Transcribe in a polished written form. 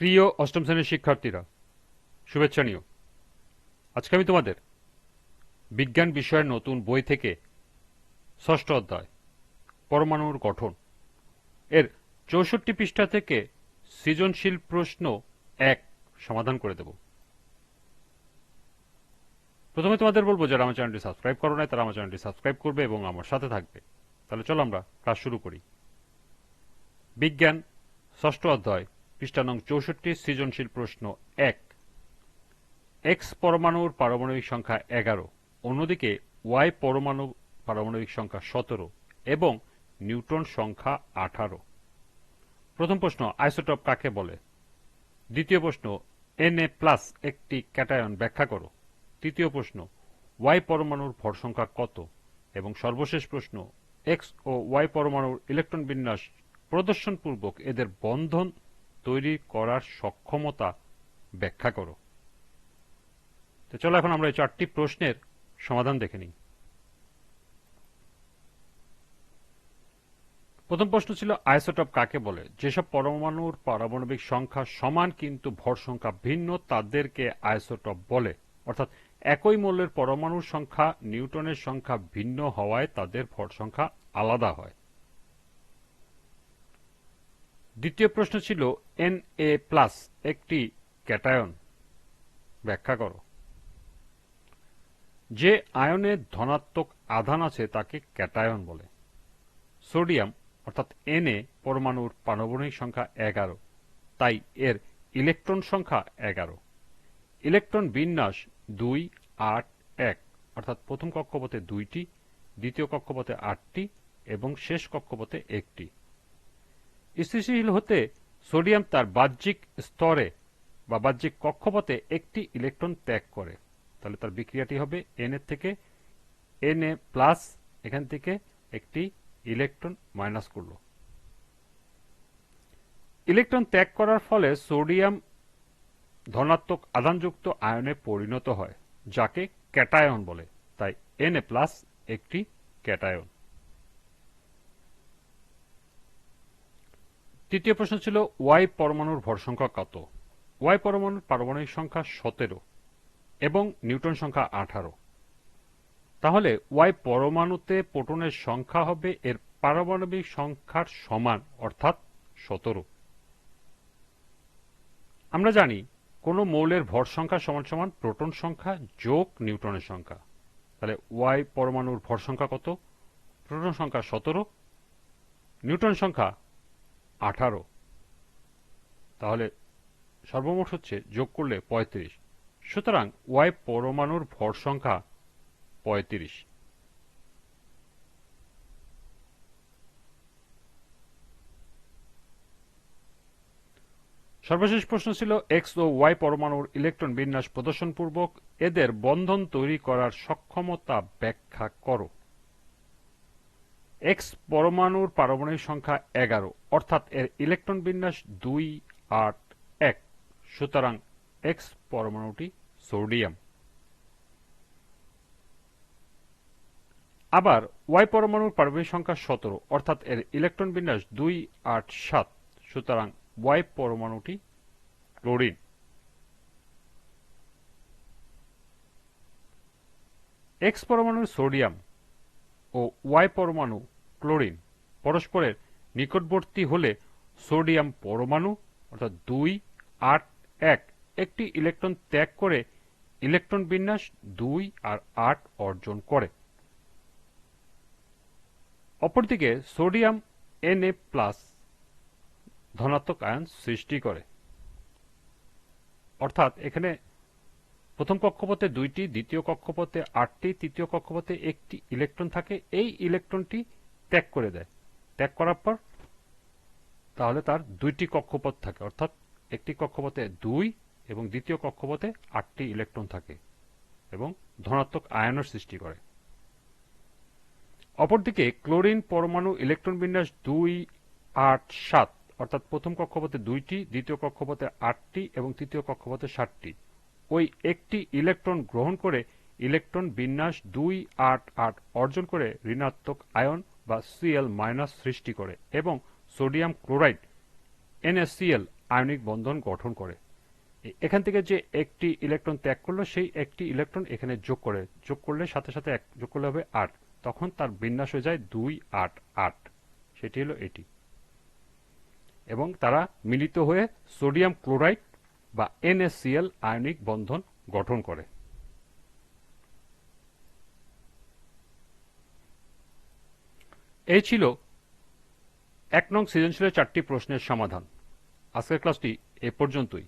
প্রিয় অষ্টম শ্রেণীর শিক্ষার্থীরা, শুভেচ্ছা নিও। আজকে আমি তোমাদের বিজ্ঞান বিষয়ের নতুন বই থেকে ষষ্ঠ অধ্যায় পরমাণুর গঠন এর ৬৪ পৃষ্ঠা থেকে সৃজনশীল প্রশ্ন ১ সমাধান করে দেব। প্রথমে তোমাদের বলবো, যারা আমার চ্যানেলটি সাবস্ক্রাইব করো নাই তারা আমার চ্যানেলটি সাবস্ক্রাইব করবে এবং আমার সাথে থাকবে। তাহলে চলো আমরা ক্লাস শুরু করি। বিজ্ঞান ষষ্ঠ অধ্যায় পৃষ্ঠা নং ৬৪, সৃজনশীল প্রশ্ন ১। এক্স পরমাণুর পারমাণবিক সংখ্যা ১১, অন্যদিকে ওয়াই পরমাণু পারমাণবিক সংখ্যা ১৭ এবং নিউট্রন সংখ্যা ১৮। প্রথম প্রশ্ন, আইসোটপ কাকে বলে? দ্বিতীয় প্রশ্ন, Na+ একটি ক্যাটায়ন ব্যাখ্যা করো। তৃতীয় প্রশ্ন, ওয়াই পরমাণুর ভর সংখ্যা কত? এবং সর্বশেষ প্রশ্ন, এক্স ও ওয়াই পরমাণুর ইলেকট্রন বিন্যাস প্রদর্শনপূর্বক এদের বন্ধন তৈরি করার সক্ষমতা ব্যাখ্যা করো। তো চলো এখন আমরা এই ৪টি প্রশ্নের সমাধান দেখে নিই। প্রথম প্রশ্ন ছিল, আইসোটপ কাকে বলে? যেসব পরমাণুর পারমাণবিক সংখ্যা সমান কিন্তু ভর সংখ্যা ভিন্ন তাদেরকে আইসোটপ বলে। অর্থাৎ একই মৌলের পরমাণুর সংখ্যা নিউটনের সংখ্যা ভিন্ন হওয়ায় তাদের ভর সংখ্যা আলাদা হয়। দ্বিতীয় প্রশ্ন ছিল, Na+ একটি ক্যাটায়ন ব্যাখ্যা করো। যে আয়নে ধনাত্মক আধান আছে তাকে ক্যাটায়ন বলে। সোডিয়াম অর্থাৎ Na পরমাণুর পারমাণবিক সংখ্যা ১১, তাই এর ইলেকট্রন সংখ্যা ১১। ইলেকট্রন বিন্যাস ২, ৮, ১, অর্থাৎ প্রথম কক্ষপথে ২টি, দ্বিতীয় কক্ষপথে ৮টি এবং শেষ কক্ষপথে ১টি। স্থিতিশীল হতে সোডিয়াম তার বাহ্যিক স্তরে বা বাহ্যিক কক্ষপথে একটি ইলেকট্রন ত্যাগ করে। তাহলে তার বিক্রিয়াটি হবে Na থেকে Na+, এখান থেকে একটি ইলেকট্রন মাইনাস করলো। ইলেকট্রন ত্যাগ করার ফলে সোডিয়াম ধনাত্মক আধানযুক্ত আয়নে পরিণত হয়, যাকে ক্যাটায়ন বলে। তাই Na+ একটি ক্যাটায়ন। তৃতীয় প্রশ্ন ছিল, ওয়াই পরমাণুর ভর সংখ্যা কত? ওয়াই পরমাণুর পারমাণবিক সংখ্যা ১৭ এবং নিউটন সংখ্যা ১৮। তাহলে ওয়াই পরমাণুতে প্রোটনের সংখ্যা হবে এর পারমাণবিক সংখ্যার সমান, অর্থাৎ ১৭। আমরা জানি কোন মৌলের ভর সংখ্যা সমান সমান প্রোটন সংখ্যা যোগ নিউটনের সংখ্যা। তাহলে ওয়াই পরমাণুর ভর সংখ্যা কত? প্রোটন সংখ্যা ১৭, নিউটন সংখ্যা ১৮। তাহলে সর্বমোট হচ্ছে, যোগ করলে ৩৫। সুতরাং ওয়াই পরমাণুর ভর সংখ্যা ৩৫। সর্বশেষ প্রশ্ন ছিল, এক্স ও ওয়াই পরমাণুর ইলেকট্রন বিন্যাস প্রদর্শনপূর্বক এদের বন্ধন তৈরি করার সক্ষমতা ব্যাখ্যা করো। এক্স পরমাণুর পারমাণবিক সংখ্যা ১১, অর্থাৎ এর ইলেকট্রন বিন্যাস ২, ৮, ১। সুতরাং এক্স পরমাণুটি সোডিয়াম। আবার ওয়াই পরমাণুর পারমাণবিক সংখ্যা ১৭, অর্থাৎ এর ইলেকট্রন বিন্যাস ২, ৮, ৭। সুতরাং ওয়াই পরমাণুটি ক্লোরিন। এক্স পরমাণু সোডিয়াম ও ওয়াই পরমাণু ক্লোরিন পরস্পরের নিকটবর্তী হলে সোডিয়াম পরমাণু অর্থাৎ ২, ৮, ১ একটি ইলেকট্রন ত্যাগ করে ইলেকট্রন বিন্যাস ২ আর ৮ অর্জন করে। অপরদিকে সোডিয়াম Na+ ধনাত্মক আয়ন সৃষ্টি করে। অর্থাৎ এখানে প্রথম কক্ষপথে ২টি, দ্বিতীয় কক্ষপথে ৮টি, তৃতীয় কক্ষপথে একটি ইলেকট্রন থাকে। এই ইলেকট্রনটি ত্যাগ করে দেয়। ত্যাগ করার পর তাহলে তার ২টি কক্ষপথ থাকে, অর্থাৎ একটি কক্ষপথে ২ এবং দ্বিতীয় কক্ষপথে ৮টি ইলেকট্রন থাকে এবং ধনাত্মক আয়নের সৃষ্টি করে। অপরদিকে ক্লোরিন পরমাণু ইলেকট্রন বিন্যাস ২, ৮, ৭, অর্থাৎ প্রথম কক্ষপথে ২টি, দ্বিতীয় কক্ষপথে ৮টি এবং তৃতীয় কক্ষপথে ৭টি। ওই একটি ইলেকট্রন গ্রহণ করে ইলেকট্রন বিন্যাস ২, ৮, ৮ অর্জন করে ঋণাত্মক আয়ন বা Cl- সৃষ্টি করে এবং সোডিয়াম ক্লোরাইড NaCl আয়নিক বন্ধন গঠন করে। এখান থেকে যে একটি ইলেকট্রন ত্যাগ করলো সেই একটি ইলেকট্রন এখানে যোগ করলে সাথে সাথে যোগ করলে হবে 8, তখন তার বিন্যাস হয়ে যায় 2-8-8, সেটি হলো এটি। এবং তারা মিলিত হয়ে সোডিয়াম ক্লোরাইড বা NaCl আয়নিক বন্ধন গঠন করে। এই ছিল 1 নং সৃজনশীলের 4টি প্রশ্নের সমাধান। আজকের ক্লাসটি এ পর্যন্তই।